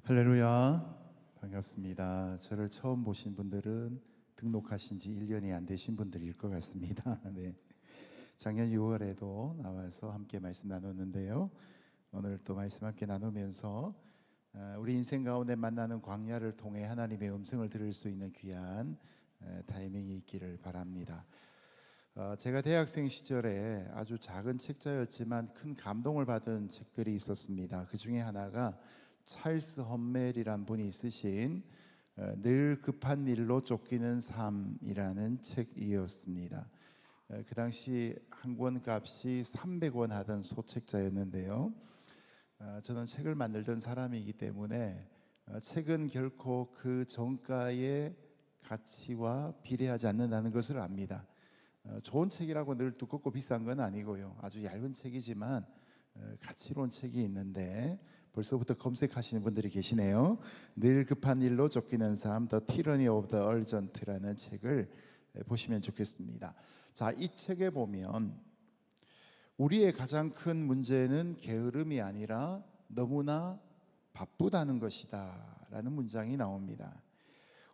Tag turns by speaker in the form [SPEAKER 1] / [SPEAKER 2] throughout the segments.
[SPEAKER 1] 할렐루야, 반갑습니다. 저를 처음 보신 분들은 등록하신 지 1년이 안 되신 분들일 것 같습니다. 네. 작년 6월에도 나와서 함께 말씀 나눴는데요. 오늘 또 말씀 함께 나누면서 우리 인생 가운데 만나는 광야를 통해 하나님의 음성을 들을 수 있는 귀한 타이밍이 있기를 바랍니다. 제가 대학생 시절에 아주 작은 책자였지만 큰 감동을 받은 책들이 있었습니다. 그 중에 하나가 찰스 험멜이란 분이 쓰신 늘 급한 일로 쫓기는 삶이라는 책이었습니다. 그 당시 한 권 값이 300원 하던 소책자였는데요. 저는 책을 만들던 사람이기 때문에 책은 결코 그 정가의 가치와 비례하지 않는다는 것을 압니다. 좋은 책이라고 늘 두껍고 비싼 건 아니고요. 아주 얇은 책이지만 가치로운 책이 있는데 벌써부터 검색하시는 분들이 계시네요. 늘 급한 일로 쫓기는 삶, The Tyranny of the Urgent라는 책을 보시면 좋겠습니다. 자, 이 책에 보면 우리의 가장 큰 문제는 게으름이 아니라 너무나 바쁘다는 것이다 라는 문장이 나옵니다.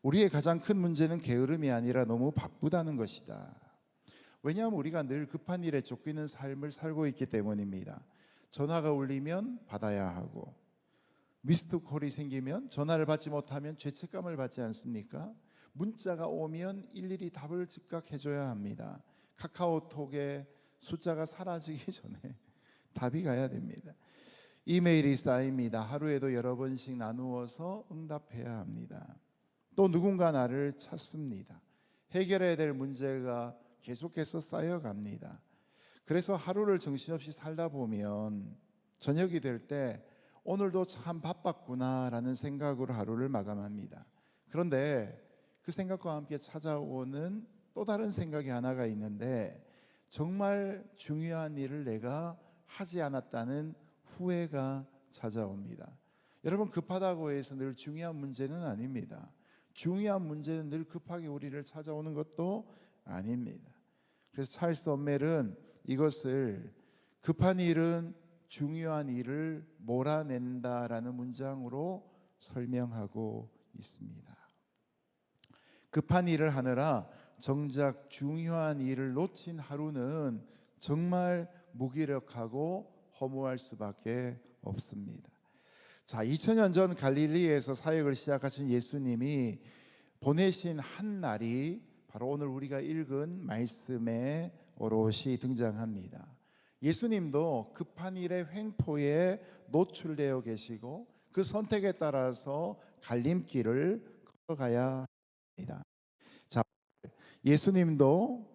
[SPEAKER 1] 우리의 가장 큰 문제는 게으름이 아니라 너무 바쁘다는 것이다. 왜냐하면 우리가 늘 급한 일에 쫓기는 삶을 살고 있기 때문입니다. 전화가 울리면 받아야 하고, 미스드콜이 생기면 전화를 받지 못하면 죄책감을 받지 않습니까? 문자가 오면 일일이 답을 즉각 해줘야 합니다. 카카오톡에 숫자가 사라지기 전에 답이 가야 됩니다. 이메일이 쌓입니다. 하루에도 여러 번씩 나누어서 응답해야 합니다. 또 누군가 나를 찾습니다. 해결해야 될 문제가 계속해서 쌓여갑니다. 그래서 하루를 정신없이 살다 보면 저녁이 될 때 오늘도 참 바빴구나 라는 생각으로 하루를 마감합니다. 그런데 그 생각과 함께 찾아오는 또 다른 생각이 하나가 있는데, 정말 중요한 일을 내가 하지 않았다는 후회가 찾아옵니다. 여러분, 급하다고 해서 늘 중요한 문제는 아닙니다. 중요한 문제는 늘 급하게 우리를 찾아오는 것도 아닙니다. 그래서 찰스 험멜은 이것을 급한 일은 중요한 일을 몰아낸다라는 문장으로 설명하고 있습니다. 급한 일을 하느라 정작 중요한 일을 놓친 하루는 정말 무기력하고 허무할 수밖에 없습니다. 자, 2000년 전 갈릴리에서 사역을 시작하신 예수님이 보내신 한 날이 바로 오늘 우리가 읽은 말씀에 오롯이 등장합니다. 예수님도 급한 일의 횡포에 노출되어 계시고 그 선택에 따라서 갈림길을 걸어가야 합니다. 자, 예수님도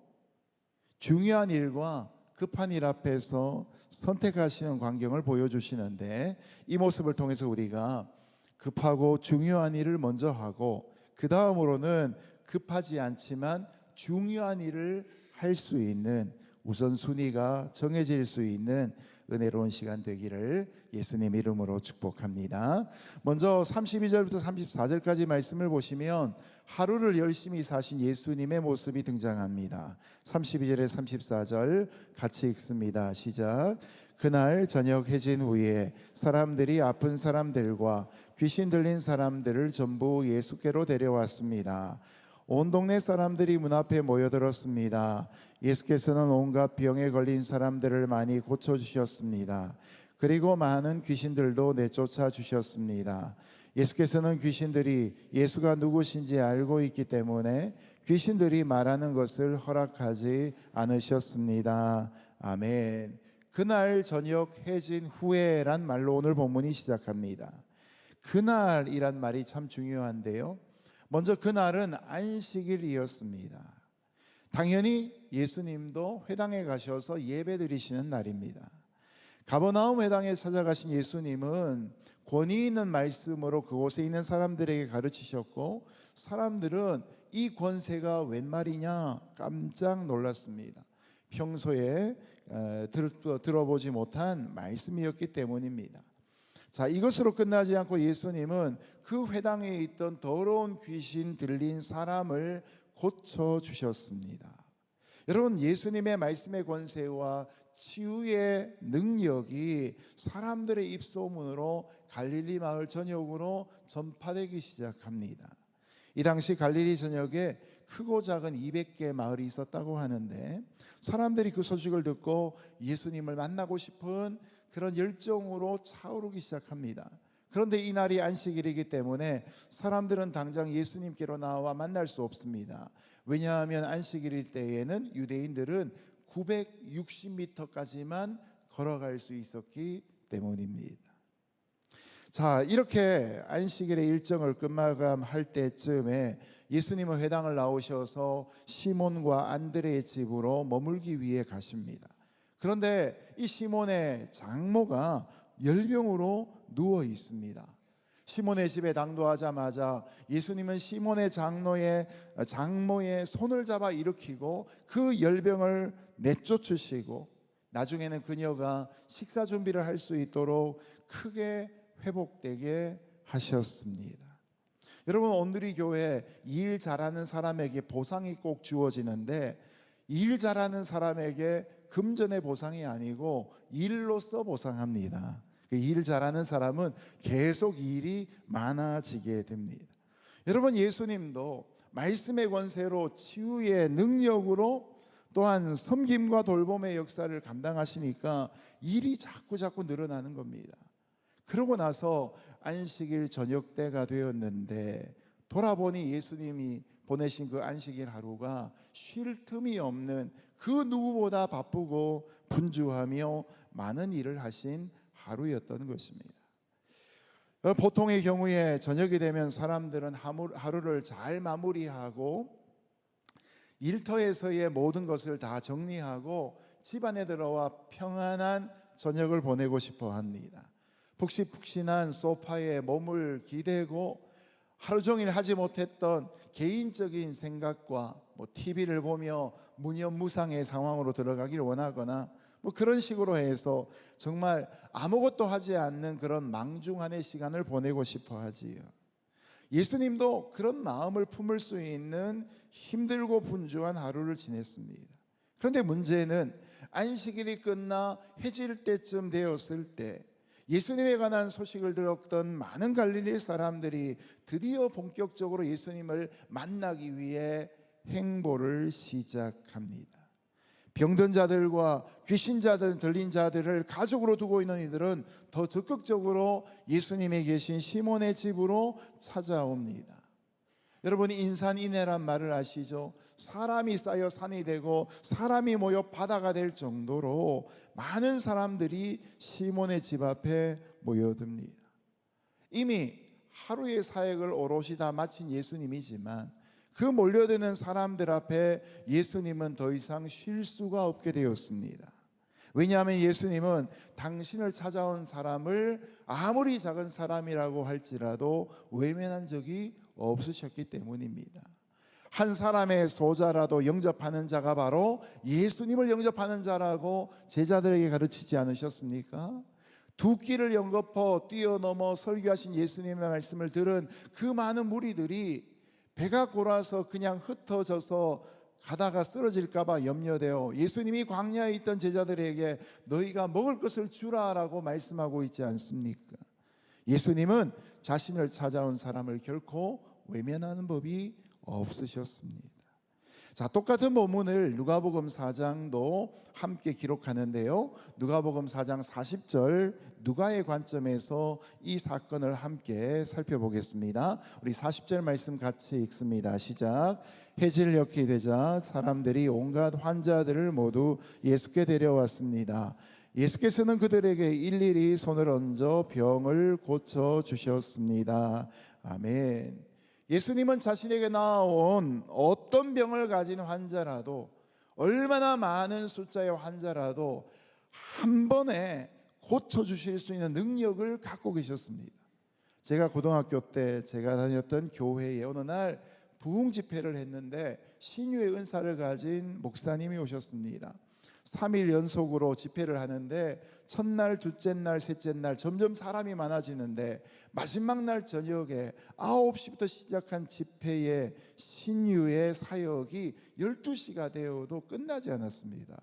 [SPEAKER 1] 중요한 일과 급한 일 앞에서 선택하시는 광경을 보여주시는데, 이 모습을 통해서 우리가 급하고 중요한 일을 먼저 하고 그 다음으로는 급하지 않지만 중요한 일을 할 수 있는 우선순위가 정해질 수 있는 은혜로운 시간 되기를 예수님 이름으로 축복합니다. 먼저 32절부터 34절까지 말씀을 보시면 하루를 열심히 사신 예수님의 모습이 등장합니다. 32절에 34절 같이 읽습니다. 시작. 그날 저녁 해진 후에 사람들이 아픈 사람들과 귀신 들린 사람들을 전부 예수께로 데려왔습니다. 온 동네 사람들이 문 앞에 모여들었습니다. 예수께서는 온갖 병에 걸린 사람들을 많이 고쳐주셨습니다. 그리고 많은 귀신들도 내쫓아 주셨습니다. 예수께서는 귀신들이 예수가 누구신지 알고 있기 때문에 귀신들이 말하는 것을 허락하지 않으셨습니다. 아멘. 그날 저녁 해진 후에란 말로 오늘 본문이 시작합니다. 그날이란 말이 참 중요한데요. 먼저 그날은 안식일이었습니다. 당연히 예수님도 회당에 가셔서 예배 드리시는 날입니다. 가버나움 회당에 찾아가신 예수님은 권위 있는 말씀으로 그곳에 있는 사람들에게 가르치셨고, 사람들은 이 권세가 웬 말이냐 깜짝 놀랐습니다. 평소에 들어보지 못한 말씀이었기 때문입니다. 자, 이것으로 끝나지 않고 예수님은 그 회당에 있던 더러운 귀신 들린 사람을 고쳐주셨습니다. 여러분, 예수님의 말씀의 권세와 치유의 능력이 사람들의 입소문으로 갈릴리 마을 전역으로 전파되기 시작합니다. 이 당시 갈릴리 전역에 크고 작은 200개 마을이 있었다고 하는데, 사람들이 그 소식을 듣고 예수님을 만나고 싶은 그런 열정으로 차오르기 시작합니다. 그런데 이날이 안식일이기 때문에 사람들은 당장 예수님께로 나와 만날 수 없습니다. 왜냐하면 안식일일 때에는 유대인들은 960m까지만 걸어갈 수 있었기 때문입니다. 자, 이렇게 안식일의 일정을 끝마감할 때쯤에 예수님은 회당을 나오셔서 시몬과 안드레의 집으로 머물기 위해 가십니다. 그런데 이 시몬의 장모가 열병으로 누워 있습니다. 시몬의 집에 당도하자마자 예수님은 시몬의 장모의 손을 잡아 일으키고 그 열병을 내쫓으시고, 나중에는 그녀가 식사 준비를 할 수 있도록 크게 회복되게 하셨습니다. 여러분, 오늘의 교회 일 잘하는 사람에게 보상이 꼭 주어지는데, 일 잘하는 사람에게 금전의 보상이 아니고 일로서 보상합니다. 일 잘하는 사람은 계속 일이 많아지게 됩니다. 여러분, 예수님도 말씀의 권세로 치유의 능력으로 또한 섬김과 돌봄의 역사를 감당하시니까 일이 자꾸 늘어나는 겁니다. 그러고 나서 안식일 저녁 때가 되었는데, 돌아보니 예수님이 보내신 그 안식일 하루가 쉴 틈이 없는, 그 누구보다 바쁘고 분주하며 많은 일을 하신 하루였던 것입니다. 보통의 경우에 저녁이 되면 사람들은 하루를 잘 마무리하고 일터에서의 모든 것을 다 정리하고 집안에 들어와 평안한 저녁을 보내고 싶어 합니다. 푹신푹신한 소파에 몸을 기대고 하루 종일 하지 못했던 개인적인 생각과 TV를 보며 무념무상의 상황으로 들어가길 원하거나 그런 식으로 해서 정말 아무것도 하지 않는 그런 망중한의 시간을 보내고 싶어 하지요. 예수님도 그런 마음을 품을 수 있는 힘들고 분주한 하루를 지냈습니다. 그런데 문제는 안식일이 끝나 해질 때쯤 되었을 때 예수님에 관한 소식을 들었던 많은 갈릴리 사람들이 드디어 본격적으로 예수님을 만나기 위해 행보를 시작합니다. 병든 자들과 귀신 자들, 들린 자들을 가족으로 두고 있는 이들은 더 적극적으로 예수님이 계신 시몬의 집으로 찾아옵니다. 여러분, 인산인해란 말을 아시죠? 사람이 쌓여 산이 되고 사람이 모여 바다가 될 정도로 많은 사람들이 시몬의 집 앞에 모여듭니다. 이미 하루의 사역을 오롯이 다 마친 예수님이지만 그 몰려드는 사람들 앞에 예수님은 더 이상 쉴 수가 없게 되었습니다. 왜냐하면 예수님은 당신을 찾아온 사람을 아무리 작은 사람이라고 할지라도 외면한 적이 없으셨기 때문입니다. 한 사람의 소자라도 영접하는 자가 바로 예수님을 영접하는 자라고 제자들에게 가르치지 않으셨습니까? 두 끼를 연거푸 뛰어넘어 설교하신 예수님의 말씀을 들은 그 많은 무리들이 배가 골아서 그냥 흩어져서 가다가 쓰러질까봐 염려되어 예수님이 광야에 있던 제자들에게 너희가 먹을 것을 주라라고 말씀하고 있지 않습니까? 예수님은 자신을 찾아온 사람을 결코 외면하는 법이 없으셨습니다. 자, 똑같은 본문을 누가복음 4장도 함께 기록하는데요, 누가복음 4장 40절 누가의 관점에서 이 사건을 함께 살펴보겠습니다. 우리 40절 말씀 같이 읽습니다. 시작. 해질녘이 되자 사람들이 온갖 환자들을 모두 예수께 데려왔습니다. 예수께서는 그들에게 일일이 손을 얹어 병을 고쳐 주셨습니다. 아멘. 예수님은 자신에게 나아온 어떤 병을 가진 환자라도, 얼마나 많은 숫자의 환자라도 한 번에 고쳐주실 수 있는 능력을 갖고 계셨습니다. 제가 고등학교 때 제가 다녔던 교회에 어느 날 부흥 집회를 했는데 신유의 은사를 가진 목사님이 오셨습니다. 3일 연속으로 집회를 하는데 첫날, 둘째 날, 셋째 날 점점 사람이 많아지는데 마지막 날 저녁에 9시부터 시작한 집회의 신유의 사역이 12시가 되어도 끝나지 않았습니다.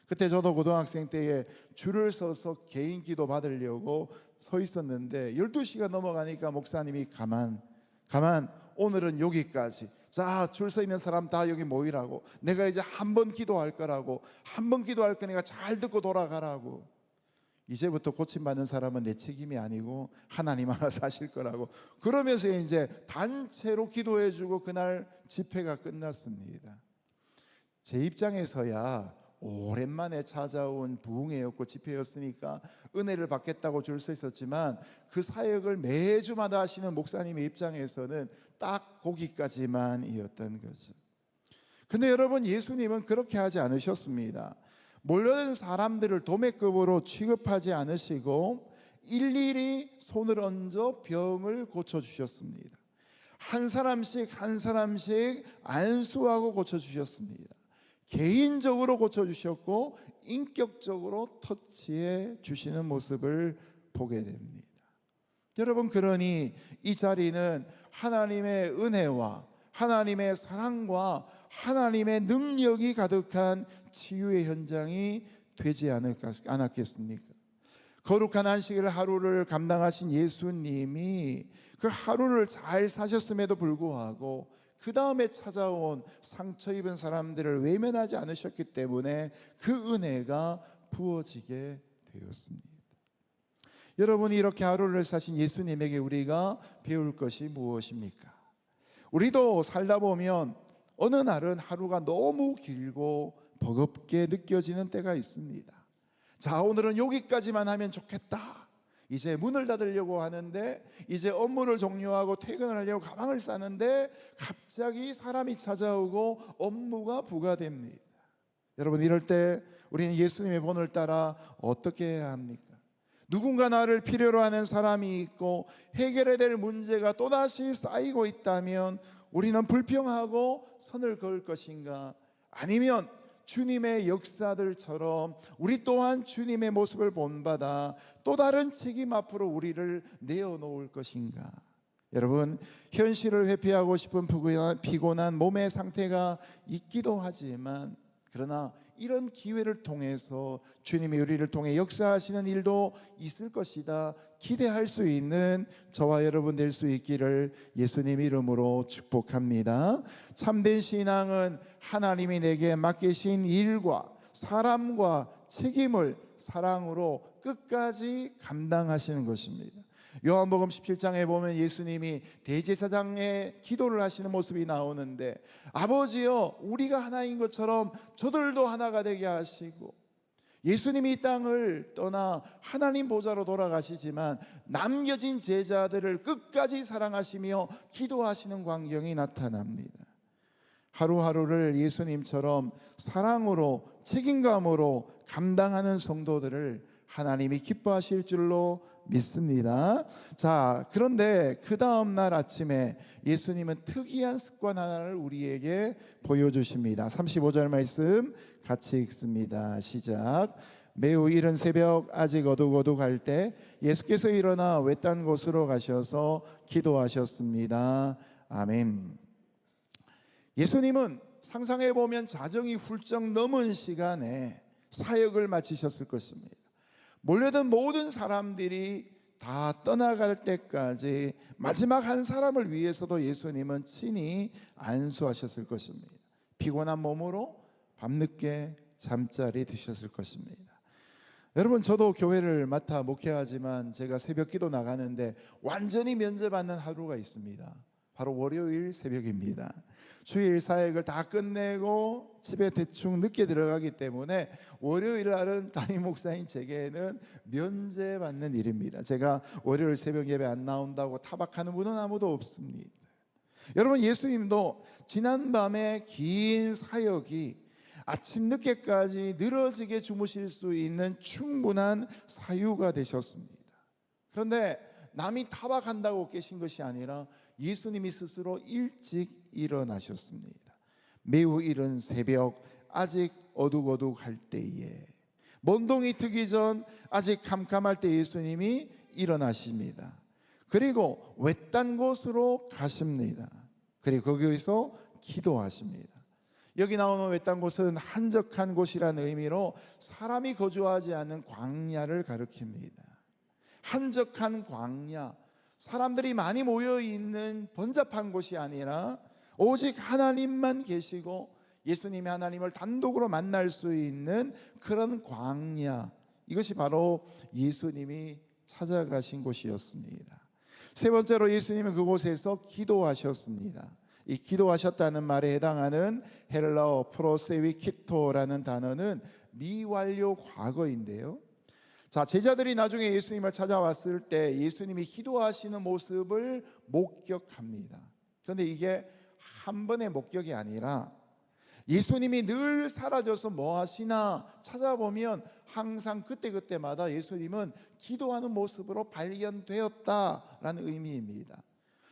[SPEAKER 1] 그때 저도 고등학생 때에 줄을 서서 개인 기도 받으려고 서 있었는데 12시가 넘어가니까 목사님이 가만 오늘은 여기까지. 자, 줄 서 있는 사람 다 여기 모이라고. 내가 이제 한 번 기도할 거라고. 한 번 기도할 거니까 잘 듣고 돌아가라고. 이제부터 고침받는 사람은 내 책임이 아니고 하나님 알아서 하실 거라고. 그러면서 이제 단체로 기도해주고 그날 집회가 끝났습니다. 제 입장에서야 오랜만에 찾아온 부흥회였고 집회였으니까 은혜를 받겠다고 줄 서 있었지만, 그 사역을 매주마다 하시는 목사님의 입장에서는 딱 거기까지만이었던 거죠. 근데 여러분, 예수님은 그렇게 하지 않으셨습니다. 몰려든 사람들을 도매급으로 취급하지 않으시고 일일이 손을 얹어 병을 고쳐주셨습니다. 한 사람씩 안수하고 고쳐주셨습니다. 개인적으로 고쳐주셨고 인격적으로 터치해 주시는 모습을 보게 됩니다. 여러분, 그러니 이 자리는 하나님의 은혜와 하나님의 사랑과 하나님의 능력이 가득한 치유의 현장이 되지 않았겠습니까? 거룩한 안식일 하루를 감당하신 예수님이 그 하루를 잘 사셨음에도 불구하고 그 다음에 찾아온 상처 입은 사람들을 외면하지 않으셨기 때문에 그 은혜가 부어지게 되었습니다. 여러분이 이렇게 하루를 사신 예수님에게 우리가 배울 것이 무엇입니까? 우리도 살다 보면 어느 날은 하루가 너무 길고 버겁게 느껴지는 때가 있습니다. 자, 오늘은 여기까지만 하면 좋겠다. 이제 문을 닫으려고 하는데, 이제 업무를 종료하고 퇴근을 하려고 가방을 싸는데 갑자기 사람이 찾아오고 업무가 부과됩니다. 여러분, 이럴 때 우리는 예수님의 본을 따라 어떻게 해야 합니까? 누군가 나를 필요로 하는 사람이 있고 해결해야 될 문제가 또다시 쌓이고 있다면 우리는 불평하고 선을 그을 것인가? 아니면 주님의 역사들처럼 우리 또한 주님의 모습을 본받아 또 다른 책임 앞으로 우리를 내어놓을 것인가? 여러분, 현실을 회피하고 싶은 피곤한 몸의 상태가 있기도 하지만, 그러나 이런 기회를 통해서 주님이 우리를 통해 역사하시는 일도 있을 것이다 기대할 수 있는 저와 여러분 될 수 있기를 예수님 이름으로 축복합니다. 참된 신앙은 하나님이 내게 맡기신 일과 사람과 책임을 사랑으로 끝까지 감당하시는 것입니다. 요한복음 17장에 보면 예수님이 대제사장의 기도를 하시는 모습이 나오는데, 아버지여, 우리가 하나인 것처럼 저들도 하나가 되게 하시고, 예수님이 이 땅을 떠나 하나님 보좌로 돌아가시지만 남겨진 제자들을 끝까지 사랑하시며 기도하시는 광경이 나타납니다. 하루하루를 예수님처럼 사랑으로 책임감으로 감당하는 성도들을 하나님이 기뻐하실 줄로 믿습니다. 자, 그런데 그 다음 날 아침에 예수님은 특이한 습관 하나를 우리에게 보여주십니다. 35절 말씀 같이 읽습니다. 시작. 매우 이른 새벽 아직 어둑어둑할 때 예수께서 일어나 외딴 곳으로 가셔서 기도하셨습니다. 아멘. 예수님은 상상해 보면 자정이 훌쩍 넘은 시간에 사역을 마치셨을 것입니다. 몰려든 모든 사람들이 다 떠나갈 때까지 마지막 한 사람을 위해서도 예수님은 친히 안수하셨을 것입니다. 피곤한 몸으로 밤늦게 잠자리 드셨을 것입니다. 여러분, 저도 교회를 맡아 목회하지만 제가 새벽 기도 나가는데 완전히 면제받는 하루가 있습니다. 바로 월요일 새벽입니다. 주일 사역을 다 끝내고 집에 대충 늦게 들어가기 때문에 월요일 날은 담임 목사인 제게는 면제받는 일입니다. 제가 월요일 새벽 예배 안 나온다고 타박하는 분은 아무도 없습니다. 여러분, 예수님도 지난밤에 긴 사역이 아침 늦게까지 늘어지게 주무실 수 있는 충분한 사유가 되셨습니다. 그런데 남이 타박한다고 깨신 것이 아니라 예수님이 스스로 일찍 일어나셨습니다. 매우 이른 새벽 아직 어둑어둑할 때에, 먼동이 트기 전 아직 캄캄할 때 예수님이 일어나십니다. 그리고 외딴 곳으로 가십니다. 그리고 거기서 기도하십니다. 여기 나오는 외딴 곳은 한적한 곳이라는 의미로 사람이 거주하지 않는 광야를 가리킵니다. 한적한 광야, 사람들이 많이 모여 있는 번잡한 곳이 아니라 오직 하나님만 계시고 예수님이 하나님을 단독으로 만날 수 있는 그런 광야, 이것이 바로 예수님이 찾아가신 곳이었습니다. 세 번째로 예수님은 그곳에서 기도하셨습니다. 이 기도하셨다는 말에 해당하는 헬라어 프로세위키토라는 단어는 미완료 과거인데요. 자, 제자들이 나중에 예수님을 찾아왔을 때 예수님이 기도하시는 모습을 목격합니다. 그런데 이게 한 번의 목격이 아니라 예수님이 늘 사라져서 뭐 하시나 찾아보면 항상 그때그때마다 예수님은 기도하는 모습으로 발견되었다라는 의미입니다.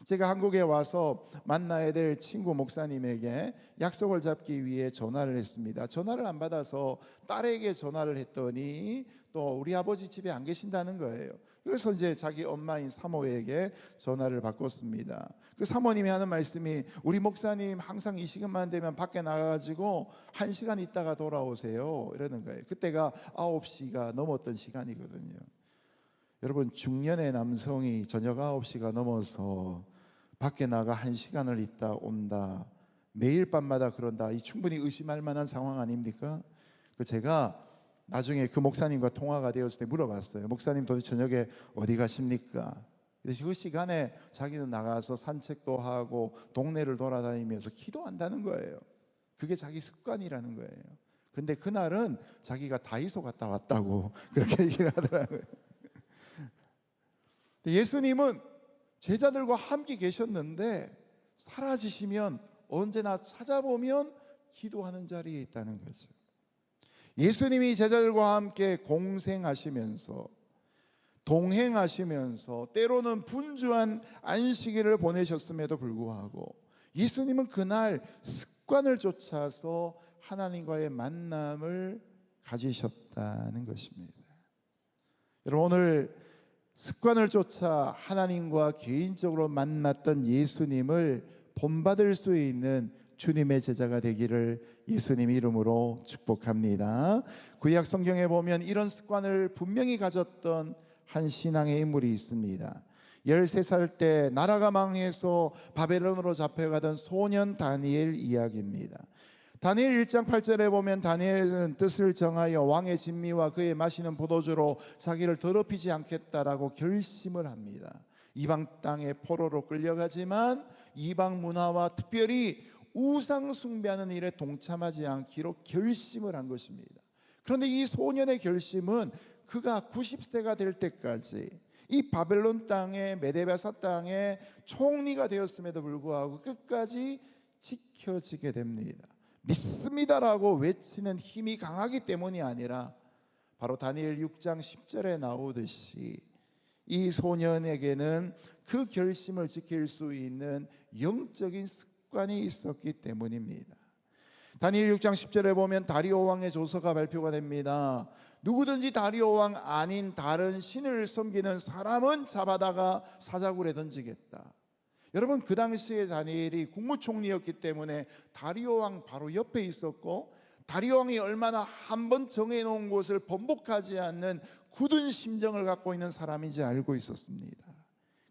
[SPEAKER 1] 제가 한국에 와서 만나야 될 친구 목사님에게 약속을 잡기 위해 전화를 했습니다. 전화를 안 받아서 딸에게 전화를 했더니 또 우리 아버지 집에 안 계신다는 거예요. 그래서 이제 자기 엄마인 사모에게 전화를 바꿨습니다. 그 사모님이 하는 말씀이 우리 목사님 항상 이 시간만 되면 밖에 나가가지고 1시간 있다가 돌아오세요 이러는 거예요. 그때가 9시가 넘었던 시간이거든요. 여러분, 중년의 남성이 저녁 9시가 넘어서 밖에 나가 1시간을 있다 온다, 매일 밤마다 그런다, 이 충분히 의심할 만한 상황 아닙니까? 제가 나중에 그 목사님과 통화가 되었을 때 물어봤어요. 목사님 도대체 저녁에 어디 가십니까? 그래서 그 시간에 자기는 나가서 산책도 하고 동네를 돌아다니면서 기도한다는 거예요. 그게 자기 습관이라는 거예요. 근데 그날은 자기가 다이소 갔다 왔다고 그렇게 얘기를 하더라고요. 예수님은 제자들과 함께 계셨는데 사라지시면 언제나 찾아보면 기도하는 자리에 있다는 거죠. 예수님이 제자들과 함께 공생하시면서 동행하시면서 때로는 분주한 안식일을 보내셨음에도 불구하고 예수님은 그날 습관을 쫓아서 하나님과의 만남을 가지셨다는 것입니다. 여러분, 오늘 습관을 쫓아 하나님과 개인적으로 만났던 예수님을 본받을 수 있는 주님의 제자가 되기를 예수님 이름으로 축복합니다. 구약 성경에 보면 이런 습관을 분명히 가졌던 한 신앙의 인물이 있습니다. 13살 때 나라가 망해서 바벨론으로 잡혀가던 소년 다니엘 이야기입니다. 다니엘 1장 8절에 보면 다니엘은 뜻을 정하여 왕의 진미와 그의 마시는 포도주로 자기를 더럽히지 않겠다라고 결심을 합니다. 이방 땅의 포로로 끌려가지만 이방 문화와 특별히 우상 숭배하는 일에 동참하지 않기로 결심을 한 것입니다. 그런데 이 소년의 결심은 그가 90세가 될 때까지 이 바벨론 땅의 메데베사 땅의 총리가 되었음에도 불구하고 끝까지 지켜지게 됩니다. 믿습니다라고 외치는 힘이 강하기 때문이 아니라 바로 다니엘 6장 10절에 나오듯이 이 소년에게는 그 결심을 지킬 수 있는 영적인 습관이 있었기 때문입니다. 다니엘 6장 10절에 보면 다리오 왕의 조서가 발표가 됩니다. 누구든지 다리오 왕 아닌 다른 신을 섬기는 사람은 잡아다가 사자굴에 던지겠다. 여러분, 그 당시에 다니엘이 국무총리였기 때문에 다리오 왕 바로 옆에 있었고 다리오 왕이 얼마나 한 번 정해놓은 것을 번복하지 않는 굳은 심정을 갖고 있는 사람인지 알고 있었습니다.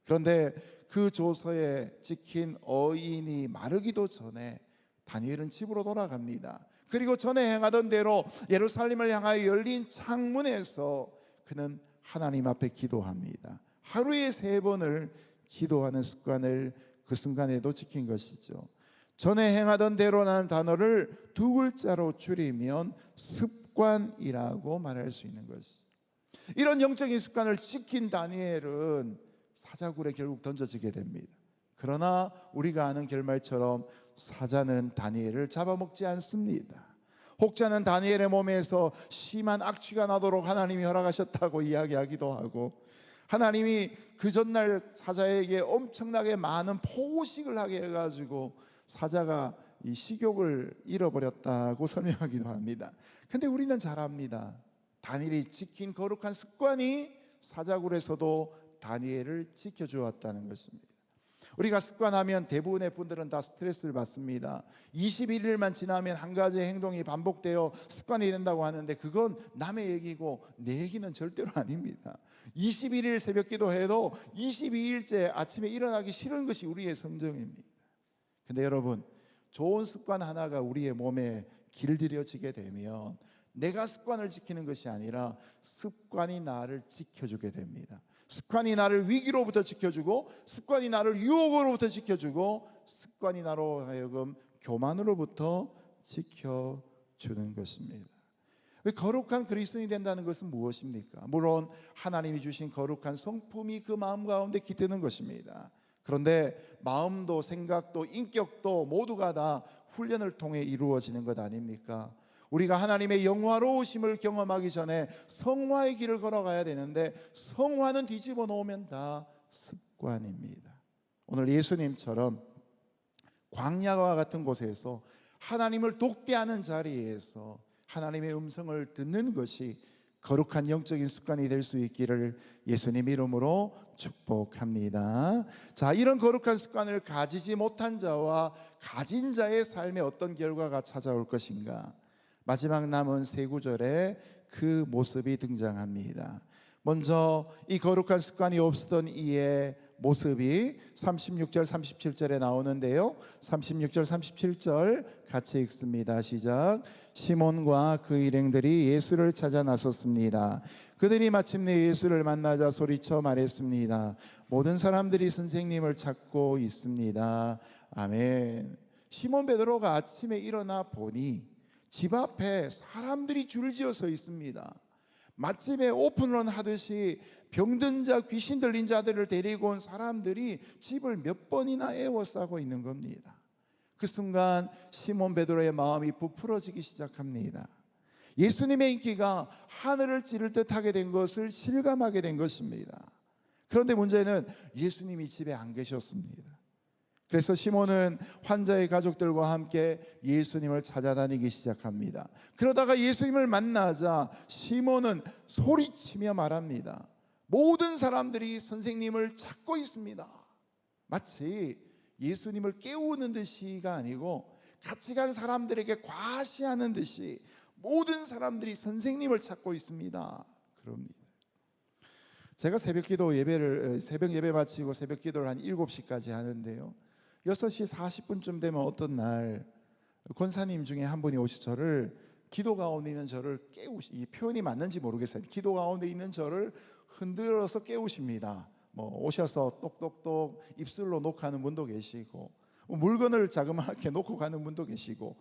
[SPEAKER 1] 그런데 그 조서에 찍힌 어인이 마르기도 전에 다니엘은 집으로 돌아갑니다. 그리고 전에 행하던 대로 예루살렘을 향하여 열린 창문에서 그는 하나님 앞에 기도합니다. 하루에 3번을 기도하는 습관을 그 순간에도 지킨 것이죠. 전에 행하던 대로라는 단어를 2글자로 줄이면 습관이라고 말할 수 있는 것이죠. 이런 영적인 습관을 지킨 다니엘은 사자굴에 결국 던져지게 됩니다. 그러나 우리가 아는 결말처럼 사자는 다니엘을 잡아먹지 않습니다. 혹자는 다니엘의 몸에서 심한 악취가 나도록 하나님이 허락하셨다고 이야기하기도 하고, 하나님이 그 전날 사자에게 엄청나게 많은 포식을 하게 해가지고 사자가 이 식욕을 잃어버렸다고 설명하기도 합니다. 근데 우리는 잘 압니다. 다니엘이 지킨 거룩한 습관이 사자굴에서도 다니엘을 지켜주었다는 것입니다. 우리가 습관하면 대부분의 분들은 다 스트레스를 받습니다. 21일만 지나면 한 가지의 행동이 반복되어 습관이 된다고 하는데 그건 남의 얘기고 내 얘기는 절대로 아닙니다. 21일 새벽 기도해도 22일째 아침에 일어나기 싫은 것이 우리의 성정입니다. 근데 여러분, 좋은 습관 하나가 우리의 몸에 길들여지게 되면 내가 습관을 지키는 것이 아니라 습관이 나를 지켜주게 됩니다. 습관이 나를 위기로부터 지켜주고, 습관이 나를 유혹으로부터 지켜주고, 습관이 나로 하여금 교만으로부터 지켜주는 것입니다. 거룩한 그리스도인이 된다는 것은 무엇입니까? 물론 하나님이 주신 거룩한 성품이 그 마음 가운데 깃드는 것입니다. 그런데 마음도 생각도 인격도 모두가 다 훈련을 통해 이루어지는 것 아닙니까? 우리가 하나님의 영화로우심을 경험하기 전에 성화의 길을 걸어가야 되는데 성화는 뒤집어 놓으면 다 습관입니다. 오늘 예수님처럼 광야와 같은 곳에서 하나님을 독대하는 자리에서 하나님의 음성을 듣는 것이 거룩한 영적인 습관이 될 수 있기를 예수님 이름으로 축복합니다. 자, 이런 거룩한 습관을 가지지 못한 자와 가진 자의 삶에 어떤 결과가 찾아올 것인가? 마지막 남은 세 구절에 그 모습이 등장합니다. 먼저 이 거룩한 습관이 없었던 이의 모습이 36절 37절에 나오는데요, 36절 37절 같이 읽습니다. 시작. 시몬과 그 일행들이 예수를 찾아 나섰습니다. 그들이 마침내 예수를 만나자 소리쳐 말했습니다. 모든 사람들이 선생님을 찾고 있습니다. 아멘. 시몬 베드로가 아침에 일어나 보니 집 앞에 사람들이 줄지어 서 있습니다. 맛집에 오픈런 하듯이 병든 자, 귀신 들린 자들을 데리고 온 사람들이 집을 몇 번이나 에워싸고 있는 겁니다. 그 순간 시몬 베드로의 마음이 부풀어지기 시작합니다. 예수님의 인기가 하늘을 찌를 듯하게 된 것을 실감하게 된 것입니다. 그런데 문제는 예수님이 집에 안 계셨습니다. 그래서 시몬은 환자의 가족들과 함께 예수님을 찾아다니기 시작합니다. 그러다가 예수님을 만나자 시몬은 소리치며 말합니다. 모든 사람들이 선생님을 찾고 있습니다. 마치 예수님을 깨우는 듯이가 아니고 같이 간 사람들에게 과시하는 듯이 모든 사람들이 선생님을 찾고 있습니다. 그럽니다. 제가 새벽 예배 마치고 새벽 기도를 한 7시까지 하는데요, 6시 40분쯤 되면 어떤 날 권사님 중에 한 분이 오시 저를 기도 가운데 있는 저를 이 표현이 맞는지 모르겠어요. 기도 가운데 있는 저를 흔들어서 깨우십니다. 오셔서 똑똑똑 입술로 녹하는 분도 계시고, 물건을 자그마하게 놓고 가는 분도 계시고,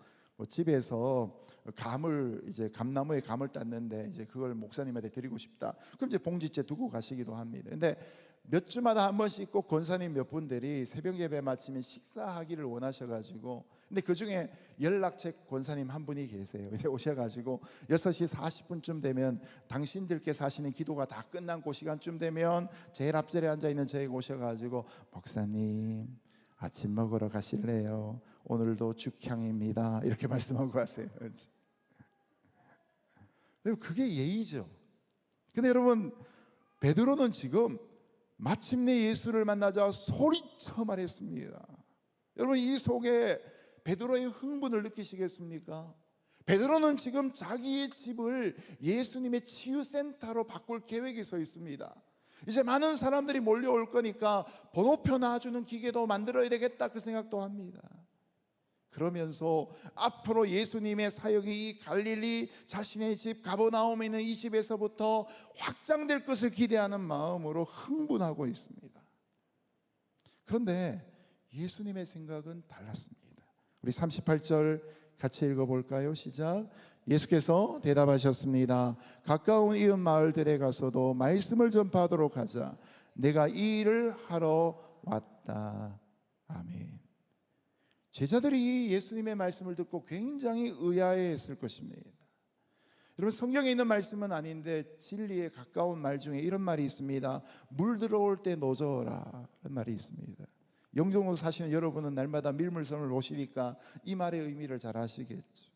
[SPEAKER 1] 집에서 감나무에 감을 땄는데 이제 그걸 목사님한테 드리고 싶다. 그럼 이제 봉지째 두고 가시기도 합니다. 근데 몇 주마다 한 번씩 꼭 권사님 몇 분들이 새벽 예배 마치면 식사하기를 원하셔가지고, 근데 그 중에 연락처 권사님 한 분이 계세요. 이제 오셔가지고 6시 40분쯤 되면 당신들께서 하시는 기도가 다 끝난 그 시간쯤 되면 제일 앞자리에 앉아 있는 저에게 오셔가지고 목사님 아침 먹으러 가실래요? 오늘도 죽향입니다. 이렇게 말씀하고 가세요. 그게 예의죠. 근데 여러분, 베드로는 지금 마침내 예수를 만나자 소리쳐 말했습니다. 여러분, 이 속에 베드로의 흥분을 느끼시겠습니까? 베드로는 지금 자기의 집을 예수님의 치유센터로 바꿀 계획이 서 있습니다. 이제 많은 사람들이 몰려올 거니까 번호표 놔주는 기계도 만들어야 되겠다, 그 생각도 합니다. 그러면서 앞으로 예수님의 사역이 이 갈릴리 자신의 집 가버나움에 있는 이 집에서부터 확장될 것을 기대하는 마음으로 흥분하고 있습니다. 그런데 예수님의 생각은 달랐습니다. 우리 38절 같이 읽어볼까요? 시작. 예수께서 대답하셨습니다. 가까운 이웃 마을들에 가서도 말씀을 전파하도록 하자. 내가 이 일을 하러 왔다. 아멘. 제자들이 예수님의 말씀을 듣고 굉장히 의아해했을 것입니다. 여러분, 성경에 있는 말씀은 아닌데 진리에 가까운 말 중에 이런 말이 있습니다. 물 들어올 때 노져라 라는 말이 있습니다. 영종으로 사시는 여러분은 날마다 밀물선을 오시니까 이 말의 의미를 잘 아시겠죠.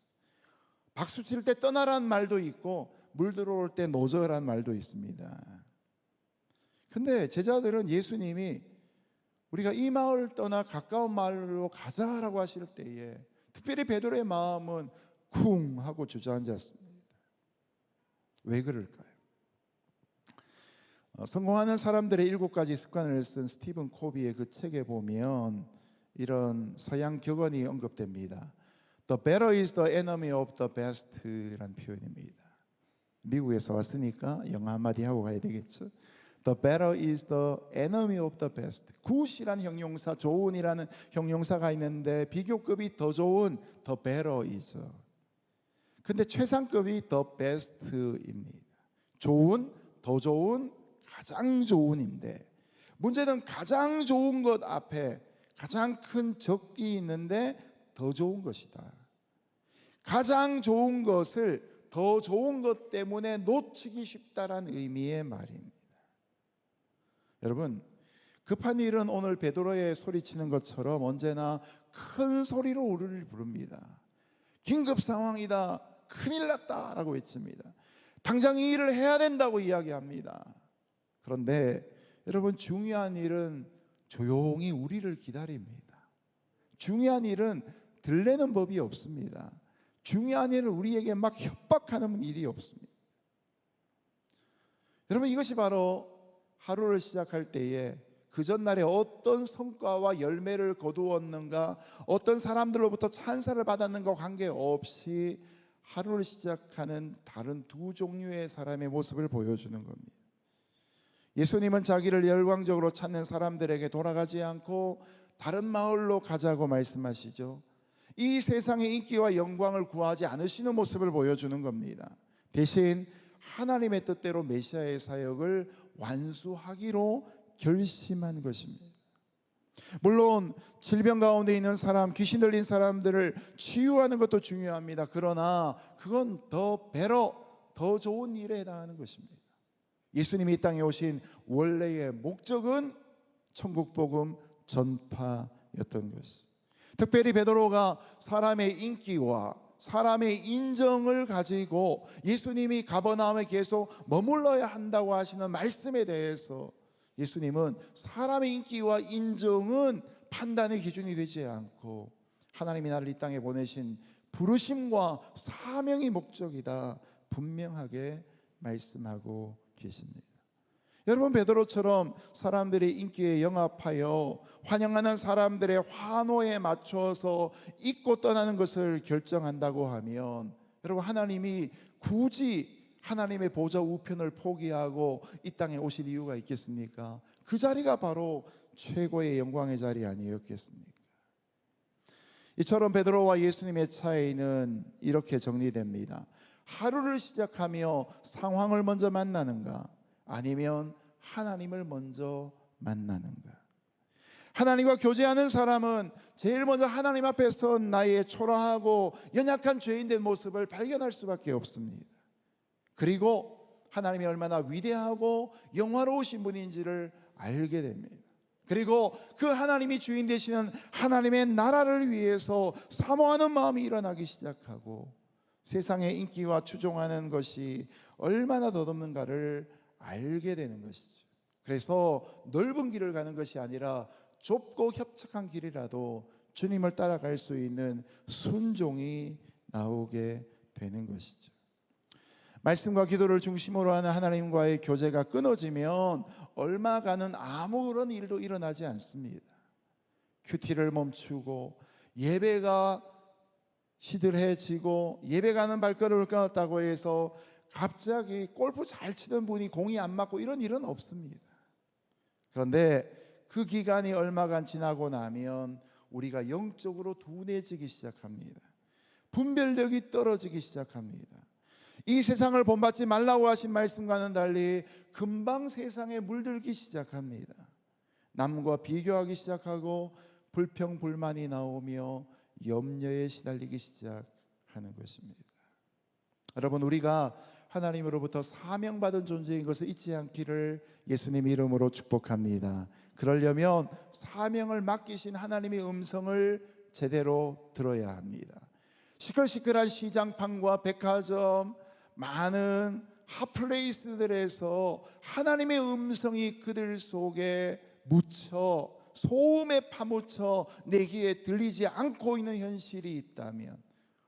[SPEAKER 1] 박수 칠 때 떠나라는 말도 있고 물 들어올 때 노져라는 말도 있습니다. 근데 제자들은 예수님이 우리가 이 마을 떠나 가까운 마을로 가자라고 하실 때에 특별히 베드로의 마음은 쿵 하고 주저앉았습니다. 왜 그럴까요? 성공하는 사람들의 7가지 습관을 쓴 스티븐 코비의 그 책에 보면 이런 서양 격언이 언급됩니다. The better is the enemy of the best라는 표현입니다. 미국에서 왔으니까 영어 한마디 하고 가야 되겠죠. The better is the enemy of the best. 굿이라는 형용사, 좋은이라는 형용사가 있는데 비교급이 더 좋은 the better이죠. 근데 최상급이 the best입니다. 좋은, 더 좋은, 가장 좋은인데 문제는 가장 좋은 것 앞에 가장 큰 적이 있는데 더 좋은 것이다. 가장 좋은 것을 더 좋은 것 때문에 놓치기 쉽다라는 의미의 말입니다. 여러분, 급한 일은 오늘 베드로의 소리치는 것처럼 언제나 큰 소리로 우리를 부릅니다. 긴급 상황이다, 큰일 났다 라고 외칩니다. 당장 이 일을 해야 된다고 이야기합니다. 그런데 여러분, 중요한 일은 조용히 우리를 기다립니다. 중요한 일은 들레는 법이 없습니다. 중요한 일은 우리에게 막 협박하는 일이 없습니다. 여러분, 이것이 바로 하루를 시작할 때에 그 전날에 어떤 성과와 열매를 거두었는가, 어떤 사람들로부터 찬사를 받았는가 관계없이 하루를 시작하는 다른 두 종류의 사람의 모습을 보여주는 겁니다. 예수님은 자기를 열광적으로 찾는 사람들에게 돌아가지 않고 다른 마을로 가자고 말씀하시죠. 이 세상의 인기와 영광을 구하지 않으시는 모습을 보여주는 겁니다. 대신 하나님의 뜻대로 메시아의 사역을 완수하기로 결심한 것입니다. 물론 질병 가운데 있는 사람, 귀신 들린 사람들을 치유하는 것도 중요합니다. 그러나 그건 더 좋은 일에 해당하는 것입니다. 예수님이 이 땅에 오신 원래의 목적은 천국 복음 전파였던 것이죠. 특별히 베드로가 사람의 인기와 사람의 인정을 가지고 예수님이 가버나움에 계속 머물러야 한다고 하시는 말씀에 대해서 예수님은 사람의 인기와 인정은 판단의 기준이 되지 않고 하나님이 나를 이 땅에 보내신 부르심과 사명의 목적이다 분명하게 말씀하고 계십니다. 여러분, 베드로처럼 사람들의 인기에 영합하여 환영하는 사람들의 환호에 맞춰서 잊고 떠나는 것을 결정한다고 하면 여러분, 하나님이 굳이 하나님의 보좌 우편을 포기하고 이 땅에 오실 이유가 있겠습니까? 그 자리가 바로 최고의 영광의 자리 아니었겠습니까? 이처럼 베드로와 예수님의 차이는 이렇게 정리됩니다. 하루를 시작하며 상황을 먼저 만나는가, 아니면 하나님을 먼저 만나는가. 하나님과 교제하는 사람은 제일 먼저 하나님 앞에서 나의 초라하고 연약한 죄인된 모습을 발견할 수밖에 없습니다. 그리고 하나님이 얼마나 위대하고 영화로우신 분인지를 알게 됩니다. 그리고 그 하나님이 주인 되시는 하나님의 나라를 위해서 사모하는 마음이 일어나기 시작하고 세상의 인기와 추종하는 것이 얼마나 덧없는가를 알게 되는 것이죠. 그래서 넓은 길을 가는 것이 아니라 좁고 협착한 길이라도 주님을 따라갈 수 있는 순종이 나오게 되는 것이죠. 말씀과 기도를 중심으로 하는 하나님과의 교제가 끊어지면 얼마간은 아무런 일도 일어나지 않습니다. 큐티를 멈추고 예배가 시들해지고 예배 가는 발걸음을 끊었다고 해서 갑자기 골프 잘 치던 분이 공이 안 맞고 이런 일은 없습니다. 그런데 그 기간이 얼마간 지나고 나면 우리가 영적으로 둔해지기 시작합니다. 분별력이 떨어지기 시작합니다. 이 세상을 본받지 말라고 하신 말씀과는 달리 금방 세상에 물들기 시작합니다. 남과 비교하기 시작하고 불평불만이 나오며 염려에 시달리기 시작하는 것입니다. 여러분, 우리가 하나님으로부터 사명받은 존재인 것을 잊지 않기를 예수님 이름으로 축복합니다. 그러려면 사명을 맡기신 하나님의 음성을 제대로 들어야 합니다. 시끌시끌한 시장판과 백화점, 많은 핫플레이스들에서 하나님의 음성이 그들 속에 묻혀 소음에 파묻혀 내 귀에 들리지 않고 있는 현실이 있다면,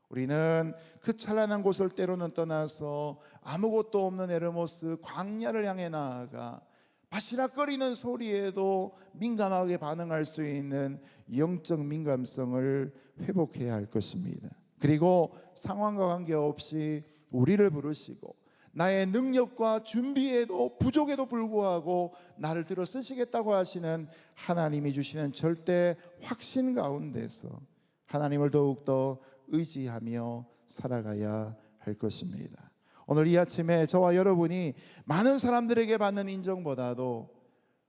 [SPEAKER 1] 우리는 그 찬란한 곳을 때로는 떠나서 아무것도 없는 에르모스 광야를 향해 나아가 바시락거리는 소리에도 민감하게 반응할 수 있는 영적 민감성을 회복해야 할 것입니다. 그리고 상황과 관계없이 우리를 부르시고 나의 능력과 준비에도 부족에도 불구하고 나를 들어 쓰시겠다고 하시는 하나님이 주시는 절대 확신 가운데서 하나님을 더욱더 의지하며 살아가야 할 것입니다. 오늘 이 아침에 저와 여러분이 많은 사람들에게 받는 인정보다도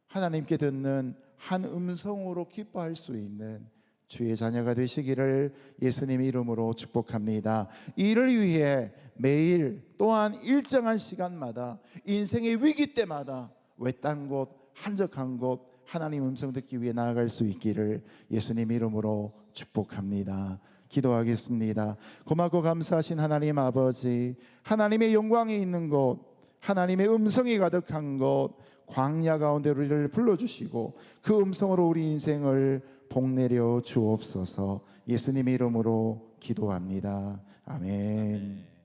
[SPEAKER 1] 하나님께 듣는 한 음성으로 기뻐할 수 있는 주의 자녀가 되시기를 예수님의 이름으로 축복합니다. 이를 위해 매일 또한 일정한 시간마다 인생의 위기 때마다 외딴 곳, 한적한 곳 하나님 음성 듣기 위해 나아갈 수 있기를 예수님 이름으로 축복합니다. 기도하겠습니다. 고맙고 감사하신 하나님 아버지, 하나님의 영광이 있는 곳, 하나님의 음성이 가득한 곳 광야 가운데 우리를 불러주시고 그 음성으로 우리 인생을 복내려 주옵소서. 예수님의 이름으로 기도합니다. 아멘.